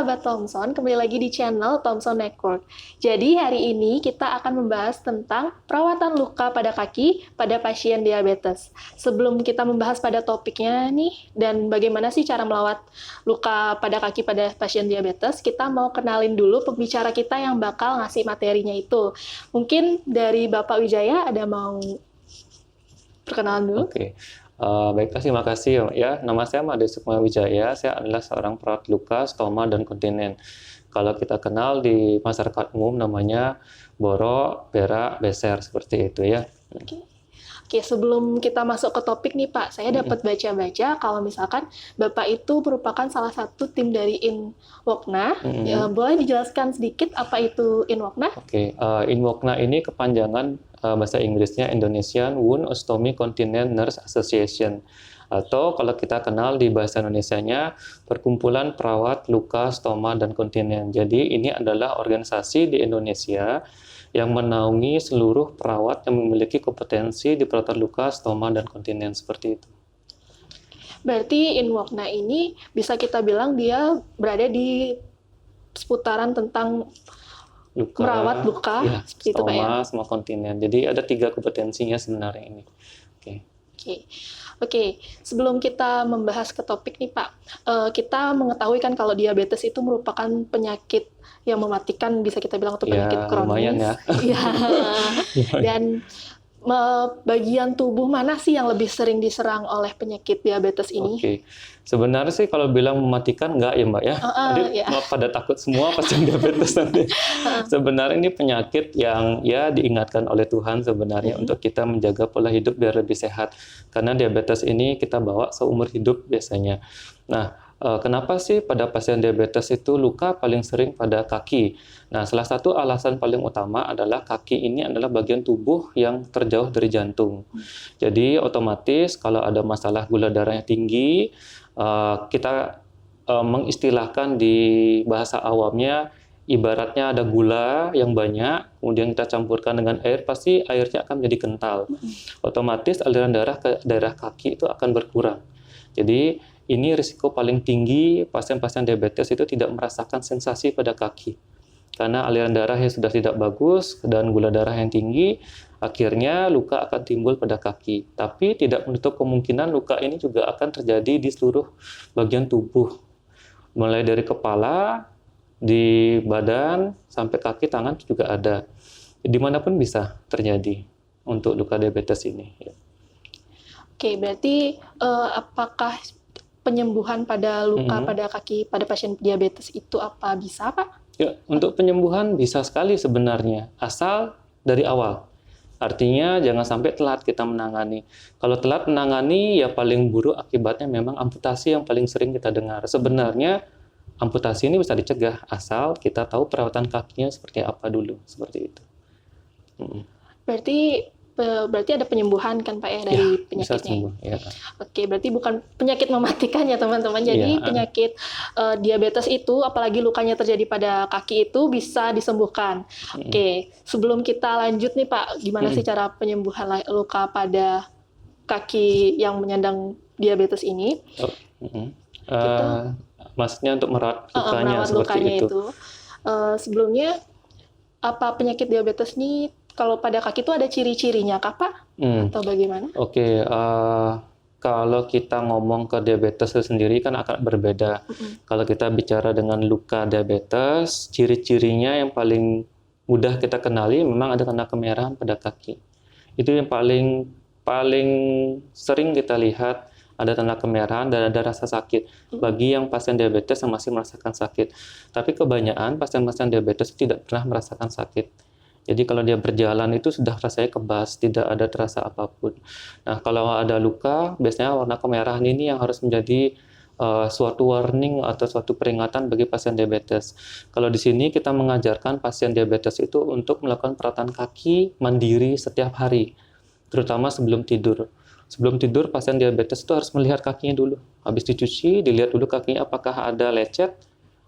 sahabat Thompson, kembali lagi di channel Thompson Network. Jadi hari ini kita akan membahas tentang perawatan luka pada kaki pada pasien diabetes. Sebelum kita membahas pada topiknya nih, dan bagaimana sih cara melawat luka pada kaki pada pasien diabetes, kita mau kenalin dulu pembicara kita yang bakal ngasih materinya itu. Mungkin dari Bapak Wijaya ada mau perkenalan dulu? Oke. Baiklah, terima kasih ya. Nama saya Made Sukma Wijaya. Saya adalah seorang perawat luka, stoma, dan kontinen. Kalau kita kenal di masyarakat umum namanya borok, berak, beser, seperti itu ya. Oke, sebelum kita masuk ke topik nih Pak, saya dapat baca-baca kalau misalkan Bapak itu merupakan salah satu tim dari Inwokna. Ya, boleh dijelaskan sedikit apa itu Inwokna? Oke, Inwokna ini kepanjangan bahasa Inggrisnya Indonesian Wound Ostomy Continence Nurse Association. Atau kalau kita kenal di bahasa Indonesianya, Perkumpulan Perawat Luka, Stoma, dan Kontinen. Jadi ini adalah organisasi di Indonesia yang menaungi seluruh perawat yang memiliki kompetensi di perawatan luka, stoma, dan kontinen, seperti itu. Berarti Inwokna ini bisa kita bilang dia berada di seputaran tentang Luka, merawat luka, ya, seperti itu Pak ya? stoma, sama kontinen. Jadi ada 3 kompetensinya sebenarnya ini. Oke. Sebelum kita membahas ke topik nih Pak, kita mengetahui kan kalau diabetes itu merupakan penyakit yang mematikan, bisa kita bilang itu penyakit kronis. Lumayan ya. Iya. Dan bagian tubuh mana sih yang lebih sering diserang oleh penyakit diabetes ini? Oke. Sebenarnya sih kalau bilang mematikan enggak ya Mbak ya. Jadi pada takut semua pasien diabetes nanti. Sebenarnya ini penyakit yang ya diingatkan oleh Tuhan sebenarnya untuk kita menjaga pola hidup biar lebih sehat. Karena diabetes ini kita bawa seumur hidup biasanya. Nah, kenapa sih pada pasien diabetes itu luka paling sering pada kaki? Nah, salah satu alasan paling utama adalah kaki ini adalah bagian tubuh yang terjauh dari jantung. Jadi otomatis kalau ada masalah gula darah yang tinggi, kita mengistilahkan di bahasa awamnya, ibaratnya ada gula yang banyak, kemudian kita campurkan dengan air, pasti airnya akan menjadi kental. Otomatis aliran darah ke daerah kaki itu akan berkurang. Jadi ini risiko paling tinggi pasien-pasien diabetes itu tidak merasakan sensasi pada kaki. Karena aliran darah yang sudah tidak bagus dan gula darah yang tinggi, akhirnya luka akan timbul pada kaki. Tapi tidak menutup kemungkinan luka ini juga akan terjadi di seluruh bagian tubuh. Mulai dari kepala, di badan, sampai kaki, tangan juga ada. Dimanapun bisa terjadi untuk luka diabetes ini. Oke, berarti apakah penyembuhan pada luka pada kaki pada pasien diabetes itu apa bisa Pak? Ya, untuk penyembuhan bisa sekali sebenarnya, asal dari awal. Artinya jangan sampai telat kita menangani. Kalau telat menangani, ya paling buruk akibatnya memang amputasi yang paling sering kita dengar. Sebenarnya amputasi ini bisa dicegah, asal kita tahu perawatan kakinya seperti apa dulu, seperti itu. Berarti ada penyembuhan kan Pak ya dari penyakitnya? Bisa sembuh, ya. Oke, berarti bukan penyakit mematikan ya teman-teman. Jadi penyakit diabetes itu, apalagi lukanya terjadi pada kaki itu bisa disembuhkan. Oke, sebelum kita lanjut nih Pak, gimana sih cara penyembuhan luka pada kaki yang menyandang diabetes ini? Maksudnya untuk merawat lukanya seperti itu. Sebelumnya, apa penyakit diabetes ini kalau pada kaki itu ada ciri-cirinya kah Pak? Atau bagaimana? Oke, kalau kita ngomong ke diabetes sendiri kan akan berbeda. Kalau kita bicara dengan luka diabetes, ciri-cirinya yang paling mudah kita kenali memang ada tanda kemerahan pada kaki. Itu yang paling sering kita lihat, ada tanda kemerahan dan ada rasa sakit bagi yang pasien diabetes yang masih merasakan sakit. Tapi kebanyakan pasien-pasien diabetes tidak pernah merasakan sakit. Jadi kalau dia berjalan itu sudah rasanya kebas, tidak ada terasa apapun. Nah, kalau ada luka, biasanya warna kemerahan ini yang harus menjadi suatu warning atau suatu peringatan bagi pasien diabetes. Kalau di sini kita mengajarkan pasien diabetes itu untuk melakukan perawatan kaki mandiri setiap hari, terutama sebelum tidur. Sebelum tidur, pasien diabetes itu harus melihat kakinya dulu. Habis dicuci, dilihat dulu kakinya apakah ada lecet,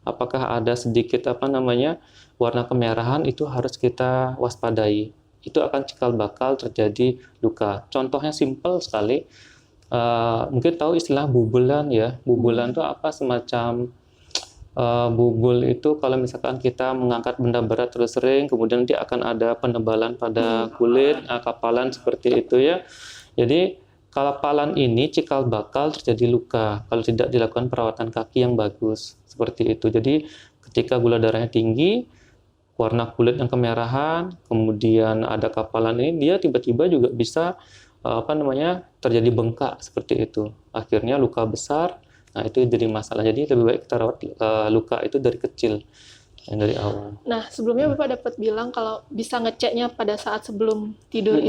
apakah ada sedikit warna kemerahan, itu harus kita waspadai. Itu akan cikal bakal terjadi luka. Contohnya simpel sekali. Mungkin tahu istilah bubulan ya. Bubulan itu apa? Semacam bubul itu kalau misalkan kita mengangkat benda berat terus sering, kemudian dia akan ada penebalan pada kulit, kapalan seperti itu ya. Jadi kapalan ini cikal bakal terjadi luka kalau tidak dilakukan perawatan kaki yang bagus seperti itu. Jadi ketika gula darahnya tinggi, warna kulit yang kemerahan, kemudian ada kapalan ini, dia tiba-tiba juga bisa terjadi bengkak seperti itu. Akhirnya luka besar. Nah, itu jadi masalah. Jadi lebih baik kita rawat luka itu dari kecil, dari awal. Nah, sebelumnya Bapak dapat bilang kalau bisa ngeceknya pada saat sebelum tidur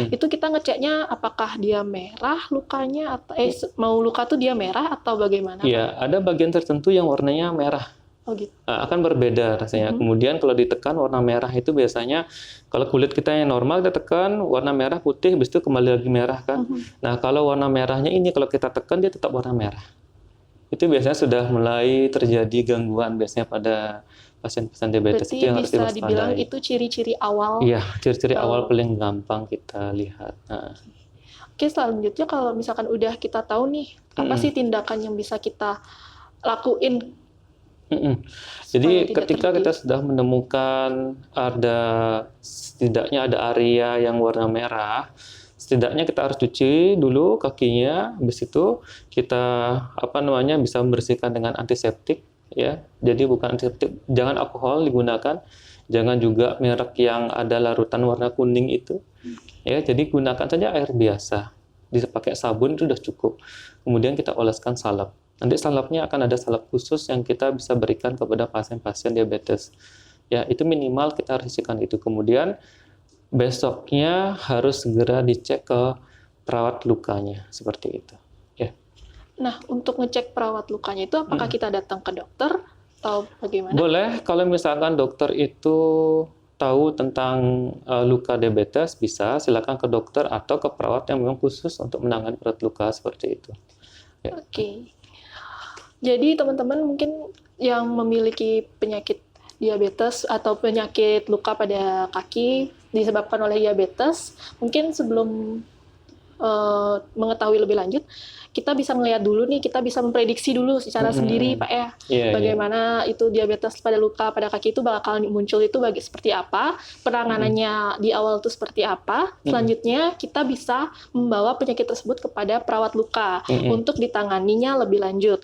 itu kita ngeceknya apakah dia merah lukanya, atau mau luka tuh dia merah atau bagaimana? Iya, ada bagian tertentu yang warnanya merah. Oh gitu. Akan berbeda rasanya. Kemudian kalau ditekan warna merah itu biasanya kalau kulit kita yang normal kita tekan warna merah putih, habis itu kembali lagi merah kan. Nah, kalau warna merahnya ini kalau kita tekan dia tetap warna merah. Itu biasanya sudah mulai terjadi gangguan biasanya pada pasien-pasien diabetes. Berarti itu yang harus bisa dibilang itu ciri-ciri awal. Iya, ciri-ciri awal paling gampang kita lihat. Nah. Oke, selanjutnya kalau misalkan udah kita tahu nih, apa sih tindakan yang bisa kita lakuin? Jadi ketika kita sudah menemukan setidaknya ada area yang warna merah, setidaknya kita harus cuci dulu kakinya, habis itu kita bisa membersihkan dengan antiseptik ya. Jadi bukan antiseptik, jangan alkohol digunakan, jangan juga merek yang ada larutan warna kuning itu. Ya, jadi gunakan saja air biasa. Dipakai sabun itu sudah cukup. Kemudian kita oleskan salep. Nanti salepnya akan ada salep khusus yang kita bisa berikan kepada pasien-pasien diabetes. Ya, itu minimal kita harus isikan itu. Kemudian besoknya harus segera dicek ke perawat lukanya, seperti itu. Ya. Nah, untuk ngecek perawat lukanya itu apakah kita datang ke dokter atau bagaimana? Boleh, kalau misalkan dokter itu tahu tentang luka diabetes, bisa silakan ke dokter atau ke perawat yang memang khusus untuk menangani perawat luka seperti itu. Ya. Oke. Jadi teman-teman mungkin yang memiliki penyakit diabetes atau penyakit luka pada kaki disebabkan oleh diabetes, mungkin sebelum mengetahui lebih lanjut, kita bisa melihat dulu nih, kita bisa memprediksi dulu secara sendiri, Pak ya, bagaimana itu diabetes pada luka pada kaki itu bakal muncul itu seperti apa, penanganannya di awal itu seperti apa, selanjutnya kita bisa membawa penyakit tersebut kepada perawat luka untuk ditanganinya lebih lanjut.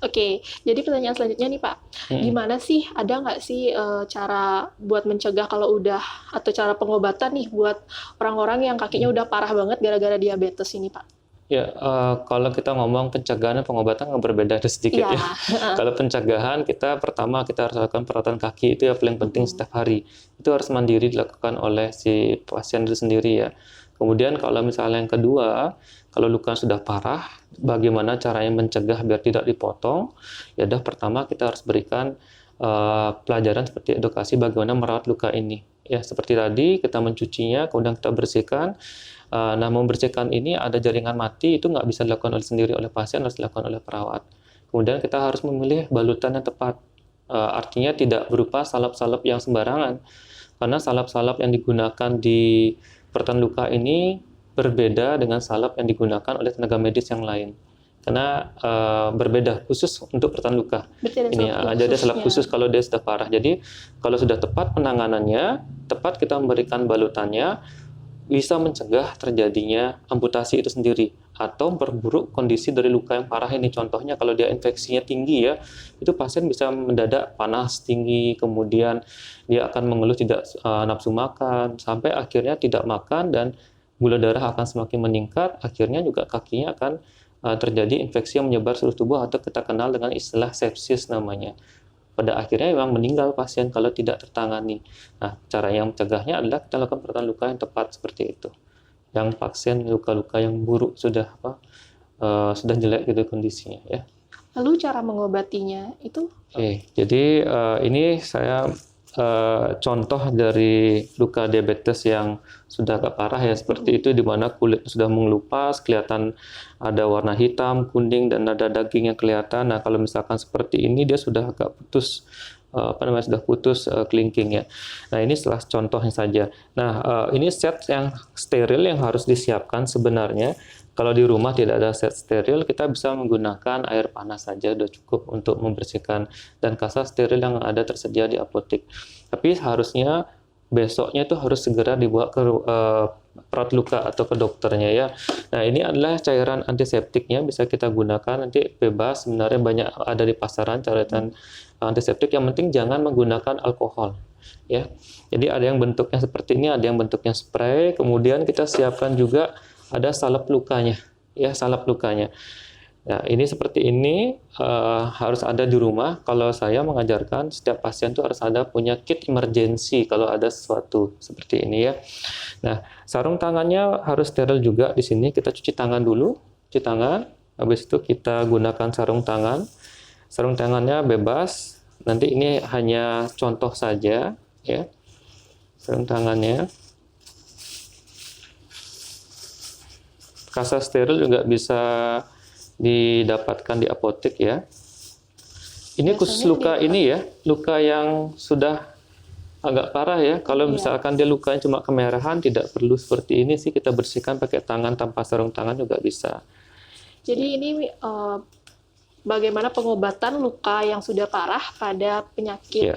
Oke, jadi pertanyaan selanjutnya nih Pak, gimana sih, ada nggak sih cara buat mencegah kalau udah, atau cara pengobatan nih buat orang-orang yang kakinya udah parah banget gara-gara diabetes ini Pak? Ya, kalau kita ngomong pencegahan dan pengobatan nggak berbeda sedikit ya. Kalau pencegahan, pertama kita harus lakukan perawatan kaki, itu ya paling penting setiap hari. Itu harus mandiri dilakukan oleh si pasien itu sendiri ya. Kemudian kalau misalnya yang kedua, kalau luka sudah parah, bagaimana caranya mencegah biar tidak dipotong? Ya udah, pertama kita harus berikan pelajaran seperti edukasi bagaimana merawat luka ini. Ya, seperti tadi kita mencucinya, kemudian kita bersihkan. Nah, membersihkan ini ada jaringan mati, itu nggak bisa dilakukan sendiri oleh pasien, harus dilakukan oleh perawat. Kemudian kita harus memilih balutan yang tepat. Artinya tidak berupa salep-salep yang sembarangan. Karena salep-salep yang digunakan di perawatan luka ini berbeda dengan salep yang digunakan oleh tenaga medis yang lain. Karena berbeda khusus untuk perawatan luka. Ini ada salep khusus kalau dia sudah parah. Jadi kalau sudah tepat penanganannya, tepat kita memberikan balutannya, bisa mencegah terjadinya amputasi itu sendiri atau memperburuk kondisi dari luka yang parah ini. Contohnya kalau dia infeksinya tinggi ya, itu pasien bisa mendadak panas tinggi, kemudian dia akan mengeluh tidak nafsu makan, sampai akhirnya tidak makan dan gula darah akan semakin meningkat, akhirnya juga kakinya akan terjadi infeksi yang menyebar seluruh tubuh atau kita kenal dengan istilah sepsis namanya. Pada akhirnya memang meninggal pasien kalau tidak tertangani. Nah, cara yang mencegahnya adalah kita lakukan perawatan luka yang tepat seperti itu. Yang pasien luka-luka yang buruk sudah jelek gitu kondisinya ya. Lalu cara mengobatinya itu? Jadi ini saya contoh dari luka diabetes yang sudah agak parah ya, seperti itu, di mana kulit sudah mengelupas, kelihatan ada warna hitam, kuning, dan ada daging yang kelihatan. Nah, kalau misalkan seperti ini dia sudah agak putus, sudah putus kelingking ya. Nah, ini salah contohnya saja. Nah, ini set yang steril yang harus disiapkan sebenarnya Kalau di rumah tidak ada set steril, kita bisa menggunakan air panas saja sudah cukup untuk membersihkan, dan kasa steril yang ada tersedia di apotek. Tapi harusnya besoknya itu harus segera dibawa ke perawat luka atau ke dokternya ya. Nah, ini adalah cairan antiseptiknya, bisa kita gunakan, nanti bebas, sebenarnya banyak ada di pasaran cairan antiseptik, yang penting jangan menggunakan alkohol ya. Jadi ada yang bentuknya seperti ini, ada yang bentuknya spray. Kemudian kita siapkan juga ada salep lukanya ya, salep lukanya. Nah, ini seperti ini, harus ada di rumah. Kalau saya mengajarkan setiap pasien itu harus ada punya kit emergency kalau ada sesuatu seperti ini ya. Nah, sarung tangannya harus steril juga di sini. Kita cuci tangan dulu, cuci tangan. Habis itu kita gunakan sarung tangan. Sarung tangannya bebas. Nanti ini hanya contoh saja ya. Sarung tangannya. Kasa steril juga bisa didapatkan di apotek ya. Ini khusus luka ini ya, luka yang sudah agak parah ya. Kalau misalkan dia lukanya cuma kemerahan, tidak perlu seperti ini sih, kita bersihkan pakai tangan tanpa sarung tangan juga bisa. Jadi ini bagaimana pengobatan luka yang sudah parah pada penyakit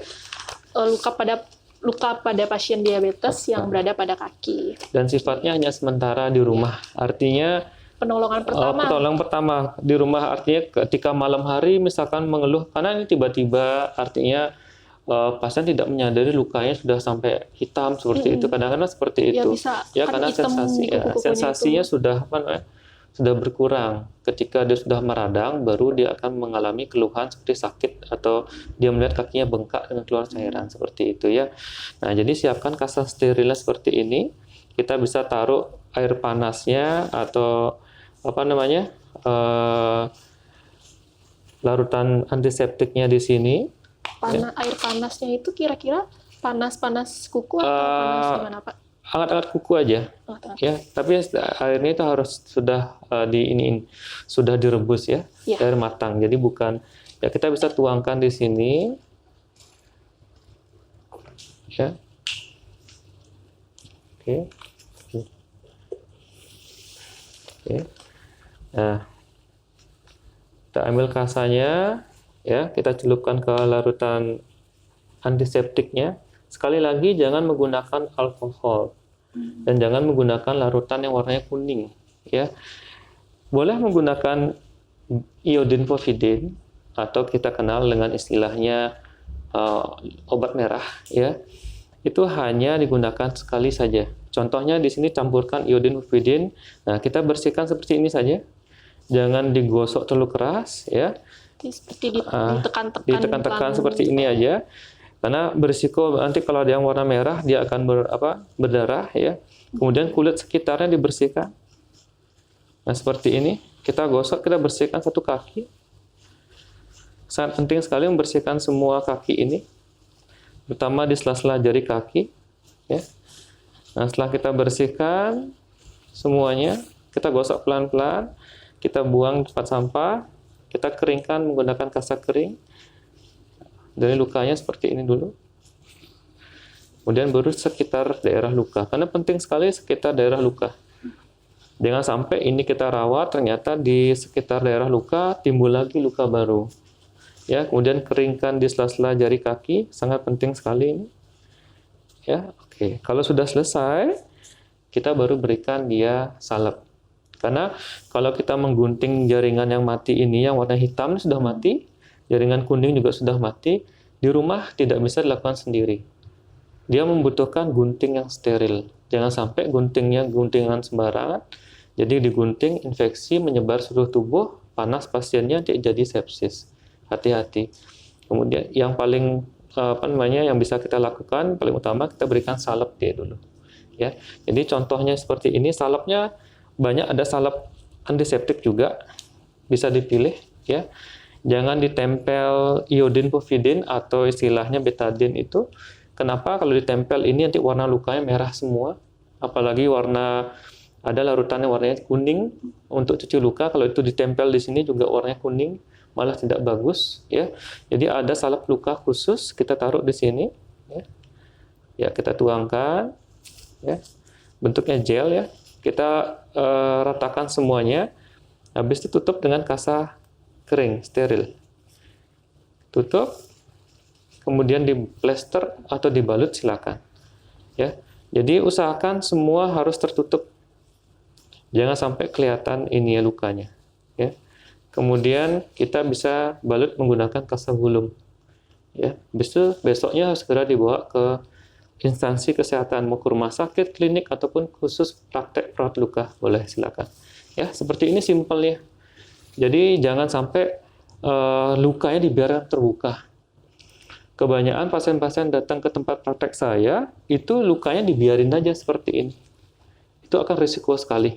luka pada pasien diabetes yang berada pada kaki. Dan sifatnya hanya sementara di rumah. Artinya penolongan pertama. Pertolongan pertama di rumah, artinya ketika malam hari misalkan mengeluh, karena ini tiba-tiba, artinya pasien tidak menyadari lukanya sudah sampai hitam seperti itu. Kadang-kadang seperti itu. Ya, karena sensasinya sudah berkurang. Ketika dia sudah meradang, baru dia akan mengalami keluhan seperti sakit atau dia melihat kakinya bengkak dengan keluar cairan seperti itu ya. Nah, jadi siapkan kasa sterilnya seperti ini. Kita bisa taruh air panasnya atau larutan antiseptiknya di sini. Air panasnya itu kira-kira panas kuku atau panas gimana Pak? Hangat-hangat kuku aja. Ya, tapi airnya itu harus sudah sudah direbus ya, air matang. Jadi bukan ya, kita bisa tuangkan di sini. Ya. Oke. Nah, kita ambil kasanya ya, kita celupkan ke larutan antiseptiknya. Sekali lagi jangan menggunakan alkohol dan jangan menggunakan larutan yang warnanya kuning ya. Boleh menggunakan iodin povidin atau kita kenal dengan istilahnya obat merah ya. Itu hanya digunakan sekali saja. Contohnya di sini campurkan iodin povidin. Nah, kita bersihkan seperti ini saja. Jangan digosok terlalu keras ya. Seperti ditekan-tekan seperti ini aja. Karena berisiko nanti kalau ada yang warna merah dia akan berdarah ya. Kemudian kulit sekitarnya dibersihkan. Nah, seperti ini kita gosok, kita bersihkan satu kaki. Sangat penting sekali membersihkan semua kaki ini, terutama di sela-sela jari kaki ya. Nah, setelah kita bersihkan semuanya, kita gosok pelan-pelan, kita buang di tempat sampah, kita keringkan menggunakan kasa kering. Dari lukanya seperti ini dulu. Kemudian baru sekitar daerah luka. Karena penting sekali sekitar daerah luka. Jangan sampai ini kita rawat, ternyata di sekitar daerah luka timbul lagi luka baru. Ya, kemudian keringkan di sela-sela jari kaki, sangat penting sekali ini. Ya, oke. Kalau sudah selesai, kita baru berikan dia salep. Karena kalau kita menggunting jaringan yang mati ini, yang warna hitam sudah mati, jaringan kuning juga sudah mati, di rumah tidak bisa dilakukan sendiri. Dia membutuhkan gunting yang steril. Jangan sampai guntingnya guntingan sembarangan, jadi digunting, infeksi menyebar seluruh tubuh, panas pasiennya jadi sepsis. Hati-hati. Kemudian yang paling yang bisa kita lakukan, paling utama kita berikan salep dia dulu. Ya. Jadi contohnya seperti ini, salepnya banyak, ada salep antiseptik juga, bisa dipilih ya. Jangan ditempel iodin povidin atau istilahnya betadine itu. Kenapa? Kalau ditempel ini nanti warna lukanya merah semua. Apalagi ada larutannya warnanya kuning untuk cuci luka. Kalau itu ditempel di sini juga warnanya kuning, malah tidak bagus ya. Jadi ada salep luka khusus kita taruh di sini ya. Ya, kita tuangkan ya. Bentuknya gel ya. kita ratakan semuanya. Habis itu tutup dengan kasa kering, steril. Tutup, kemudian diplester atau dibalut silakan. Ya, jadi usahakan semua harus tertutup. Jangan sampai kelihatan ini ya lukanya. Ya. Kemudian kita bisa balut menggunakan kasa gulung. Ya, besoknya harus segera dibawa ke instansi kesehatan, mau ke rumah sakit, klinik ataupun khusus praktek perawat luka, boleh silakan. Ya, seperti ini simpelnya. Jadi jangan sampai lukanya dibiarkan terbuka. Kebanyakan pasien-pasien datang ke tempat praktek saya, itu lukanya dibiarin aja seperti ini. Itu akan risiko sekali.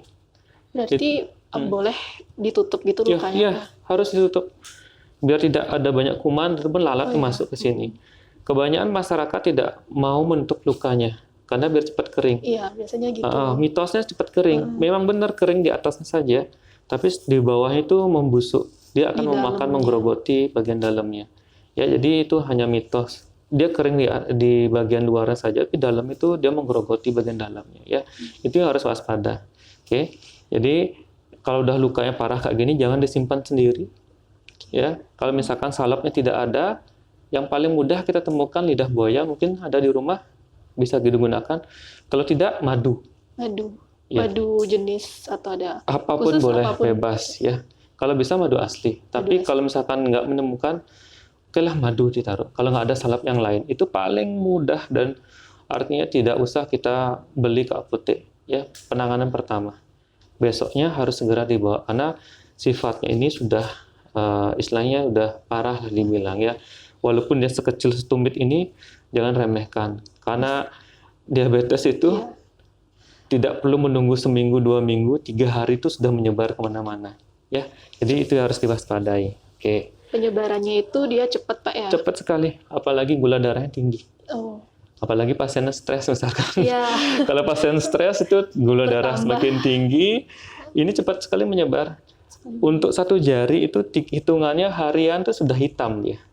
Berarti boleh ditutup gitu lukanya? Iya, harus ditutup. Biar tidak ada banyak kuman ataupun lalat yang masuk ke sini. Kebanyakan masyarakat tidak mau menutup lukanya, karena biar cepat kering. Iya, biasanya gitu. Mitosnya cepat kering. Memang benar kering di atasnya saja, tapi di bawahnya itu membusuk. Dia akan memakan, menggerogoti bagian dalamnya. Ya, jadi itu hanya mitos. Dia kering di bagian luarnya saja, tapi dalam itu dia menggerogoti bagian dalamnya. Ya, itu yang harus waspada. Oke, jadi kalau udah lukanya parah kayak gini, jangan disimpan sendiri. Ya, kalau misalkan salapnya tidak ada, yang paling mudah kita temukan lidah buaya, mungkin ada di rumah, bisa digunakan. Kalau tidak, madu. Madu jenis atau ada? Apapun boleh, bebas ya. Kalau bisa madu asli. Tapi kalau misalkan nggak menemukan, okelah madu ditaruh. Kalau nggak ada salap yang lain, itu paling mudah dan artinya tidak usah kita beli ke apotek. Ya, penanganan pertama. Besoknya harus segera dibawa karena sifatnya ini sudah istilahnya udah parah dibilang ya. Walaupun dia sekecil setumit ini, jangan remehkan. Karena diabetes itu tidak perlu menunggu seminggu, 2 minggu, 3 hari itu sudah menyebar kemana-mana. Ya, jadi itu harus diwaspadai. Oke. Penyebarannya itu dia cepat, Pak ya? Cepat sekali, apalagi gula darahnya tinggi. Apalagi pasiennya stres misalkan. Kalau pasien stres itu gula darah semakin tinggi, ini cepat sekali menyebar. Untuk 1 jari itu hitungannya harian itu sudah hitam dia.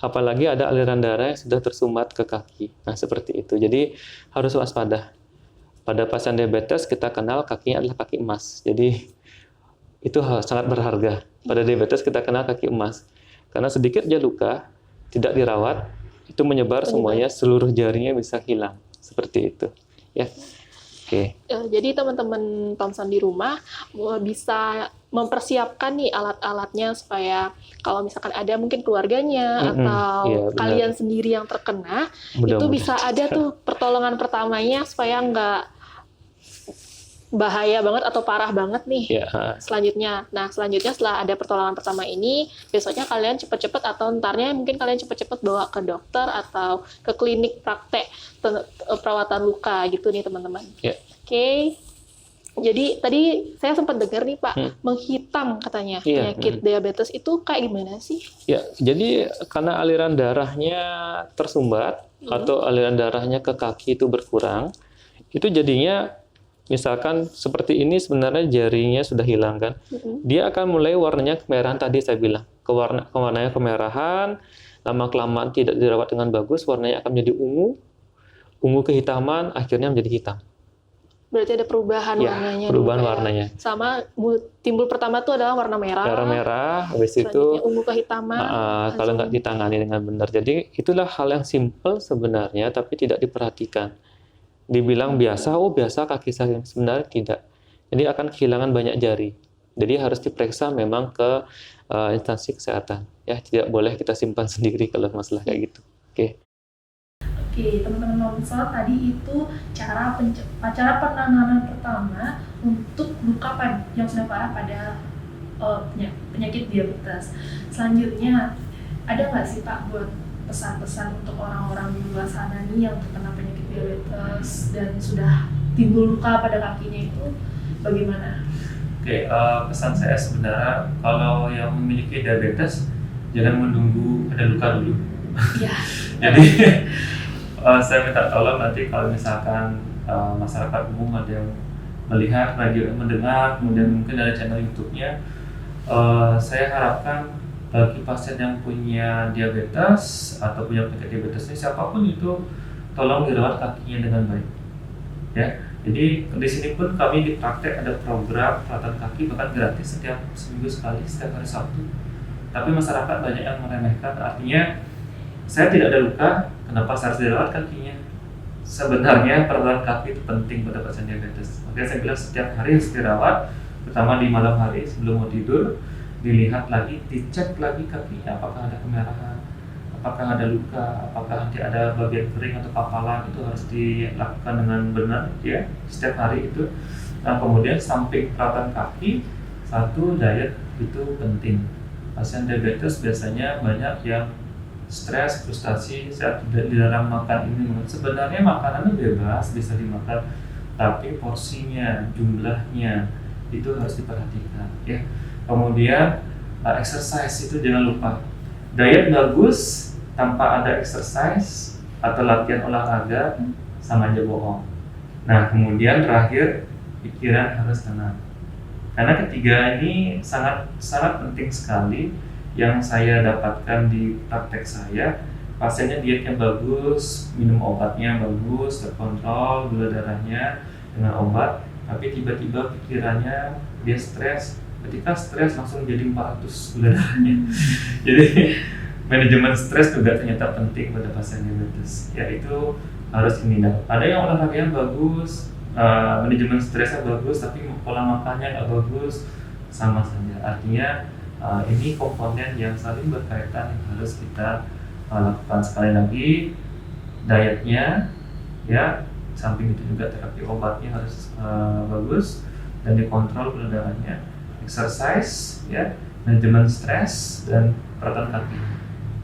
Apalagi ada aliran darah yang sudah tersumbat ke kaki. Nah, seperti itu. Jadi harus waspada. Pada pasien diabetes kita kenal kakinya adalah kaki emas. Jadi itu sangat berharga. Pada diabetes kita kenal kaki emas. Karena sedikit aja luka, tidak dirawat, itu menyebar semuanya, seluruh jarinya bisa hilang. Seperti itu. Ya. Oke. Jadi teman-teman Thompson di rumah bisa mempersiapkan nih alat-alatnya supaya kalau misalkan ada mungkin keluarganya atau kalian sendiri yang terkena, itu bisa ada tuh pertolongan pertamanya supaya nggak bahaya banget atau parah banget nih selanjutnya. Nah, selanjutnya setelah ada pertolongan pertama ini, besoknya kalian cepet-cepet atau ntarnya mungkin kalian cepet-cepet bawa ke dokter atau ke klinik praktek perawatan luka gitu nih teman-teman. Oke. Jadi tadi saya sempat dengar nih Pak, menghitam katanya penyakit diabetes itu kayak gimana sih? Ya, jadi karena aliran darahnya tersumbat atau aliran darahnya ke kaki itu berkurang, itu jadinya misalkan seperti ini sebenarnya jarinya sudah hilang kan, dia akan mulai warnanya kemerahan tadi saya bilang, warnanya kemerahan, lama-kelamaan tidak dirawat dengan bagus, warnanya akan menjadi ungu kehitaman, akhirnya menjadi hitam. Berarti ada perubahan warnanya. Perubahan warnanya. Sama timbul pertama itu adalah warna merah. Warna merah, habis itu ungu kehitaman. Kalau nggak ditangani dengan benar. Jadi itulah hal yang simpel sebenarnya, tapi tidak diperhatikan. Dibilang biasa, biasa kaki saya, sebenarnya tidak. Jadi akan kehilangan banyak jari. Jadi harus diperiksa memang ke instansi kesehatan. Ya, tidak boleh kita simpan sendiri kalau masalah kayak gitu. Oke, teman-teman Thompson, tadi itu cara penanganan pertama untuk luka yang sudah parah pada penyakit diabetes. Selanjutnya, ada nggak sih Pak buat pesan-pesan untuk orang-orang di luar sana nih yang terkena penyakit diabetes dan sudah timbul luka pada kakinya itu bagaimana? Oke, pesan saya sebenarnya kalau yang memiliki diabetes jangan menunggu ada luka dulu. Jadi saya minta tolong nanti kalau misalkan masyarakat umum ada yang melihat, mendengar, kemudian mungkin ada channel YouTube-nya, saya harapkan bagi pasien yang punya diabetes atau punya penyakit diabetes ini, siapapun itu, tolong dirawat kakinya dengan baik. Ya, Jadi di sini pun kami di praktek ada program perawatan kaki bahkan gratis setiap seminggu sekali, setiap hari Sabtu. Tapi masyarakat banyak yang meremehkan, artinya saya tidak ada luka, kenapa saya harus dirawat kakinya? Sebenarnya perawatan kaki itu penting pada pasien diabetes. Makanya saya bilang setiap hari harus dirawat, terutama di malam hari sebelum mau tidur, dilihat lagi, dicek lagi kakinya apakah ada kemerahan, apakah ada luka, apakah nanti ada bagian kering atau papalan, itu harus dilakukan dengan benar ya setiap hari itu. Nah kemudian samping perawatan kaki, satu diet itu penting. Pasien diabetes biasanya banyak yang stres, frustasi saat dilarang makan ini. Sebenarnya makanannya bebas, bisa dimakan, tapi porsinya, jumlahnya itu harus diperhatikan ya. Kemudian exercise itu jangan lupa. Diet bagus tanpa ada exercise atau latihan olahraga sama aja bohong. Nah kemudian terakhir, pikiran harus tenang. Karena ketiga ini sangat penting sekali yang saya dapatkan di praktek saya. Pasiennya dietnya bagus, minum obatnya bagus, terkontrol gula darahnya dengan obat, tapi tiba-tiba pikirannya dia stres. Ketika stres langsung jadi 400 gula darahnya. Jadi manajemen stres juga ternyata penting pada pasien diabetes. Ya itu harus ini. Ada yang olahraganya bagus, manajemen stresnya bagus, tapi pola makannya nggak bagus, sama saja. Artinya ini komponen yang saling berkaitan yang harus kita lakukan. Sekali lagi, dietnya, ya, samping itu juga terapi obatnya harus bagus dan dikontrol gula darahnya, exercise, ya, manajemen stres dan perawatan kaki.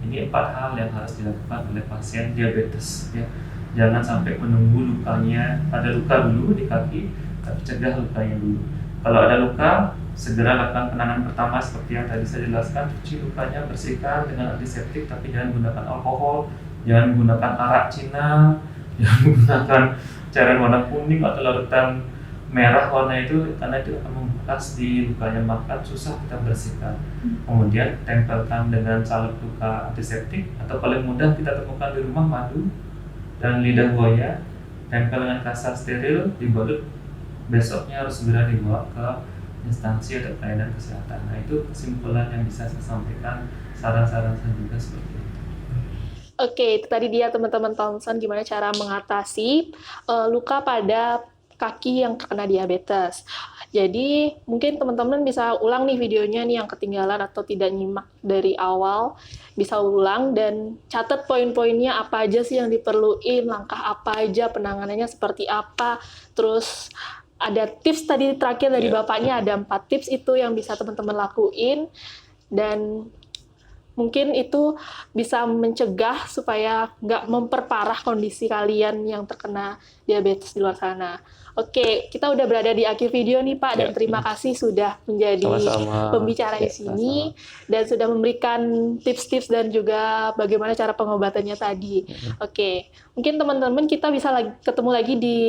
Ini 4 hal yang harus dilakukan oleh pasien diabetes. Ya. Jangan sampai menunggu lukanya, ada luka dulu di kaki, tapi cegah lukanya dulu. Kalau ada luka, segera lakukan penanganan pertama seperti yang tadi saya jelaskan, cuci lukanya, bersihkan dengan antiseptik, tapi jangan gunakan alkohol, jangan gunakan arak Cina, jangan gunakan cairan warna kuning atau larutan merah warna itu, karena itu akan membekas di lukanya, maka susah kita bersihkan. Kemudian tempelkan dengan salep luka antiseptik, atau paling mudah kita temukan di rumah madu dan lidah buaya, tempel dengan kasar steril, dibalut. Besoknya harus segera dibawa ke instansi atau pelayanan kesehatan. Nah itu kesimpulan yang bisa saya sampaikan, saran-saran saya juga seperti itu. Oke, itu tadi dia teman-teman Thompson gimana cara mengatasi luka pada kaki yang terkena diabetes. Jadi mungkin teman-teman bisa ulang nih videonya nih yang ketinggalan atau tidak nyimak dari awal, bisa ulang dan catat poin-poinnya apa aja sih yang diperluin, langkah apa aja, penanganannya seperti apa, terus ada tips tadi terakhir dari Bapaknya, ada 4 tips itu yang bisa teman-teman lakuin, dan mungkin itu bisa mencegah supaya nggak memperparah kondisi kalian yang terkena diabetes di luar sana. Oke, kita udah berada di akhir video nih Pak, dan terima kasih sudah menjadi pembicara di sini dan sudah memberikan tips-tips dan juga bagaimana cara pengobatannya tadi. Oke, mungkin teman-teman kita bisa ketemu lagi di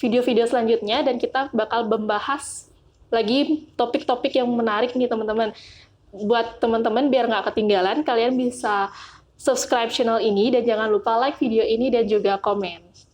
video-video selanjutnya dan kita bakal membahas lagi topik-topik yang menarik nih teman-teman. Buat teman-teman biar nggak ketinggalan, kalian bisa subscribe channel ini dan jangan lupa like video ini dan juga komen.